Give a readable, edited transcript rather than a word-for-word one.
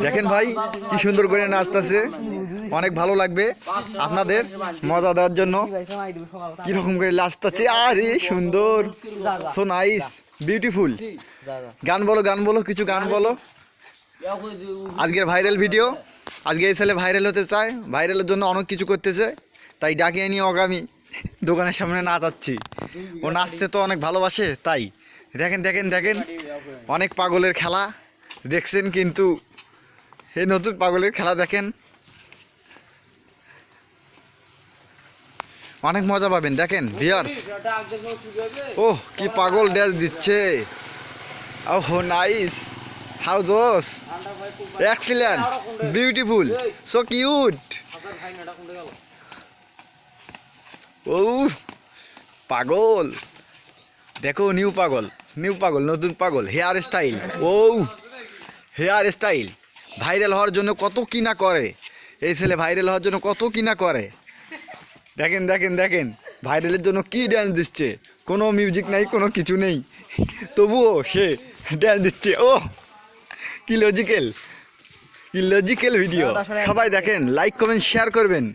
দেখেন ভাই কি সুন্দর করে নাচতেছে, অনেক ভালো লাগবে আপনাদের মজা দেওয়ার জন্য। কিরকম করে নাচতেছে, আরে সুন্দর, সো নাইস, বিউটিফুল। গান বলো, গান বলো, কিছু গান বলো। আজকের ভাইরাল ভিডিও, আজকে এই ছেলে ভাইরাল হতে চায়, ভাইরালের জন্য অনেক কিছু করতেছে, তাই ডাকিয়ে নিয়ে আগামী দোকানের সামনে নাচাচ্ছি। ও নাচতে তো অনেক ভালোবাসে, তাই দেখেন দেখেন দেখেন, অনেক পাগলের খেলা দেখছেন, কিন্তু এই নতুন পাগলের খেলা দেখেন, অনেক মজা পাবেন। দেখেন ভিউয়ার্স, ওহ কি পাগল ড্যান্স দিচ্ছে, ওহ নাইস, হাউ জোস, এক্সিলেন্ট, বিউটিফুল, সো কিউট। ও পাগল, দেখো নিউ পাগল, নিউ পাগল, নতুন পাগল, হেয়ার স্টাইল, ও হেয়ার স্টাইল ভাইরাল হওয়ার জন্য কত কি না করে এই ছেলে, ভাইরাল হওয়ার জন্য কত কি না করে। দেখেন দেখেন দেখেন, ভাইরালের জন্য কি ড্যান্স দিচ্ছে, কোনো মিউজিক নাই, কোনো কিছু নেই, তবুও সে ড্যান্স দিচ্ছে। ও কি লজিক্যাল, কি লজিক্যাল ভিডিও। সবাই দেখেন, লাইক কমেন্ট শেয়ার করবেন।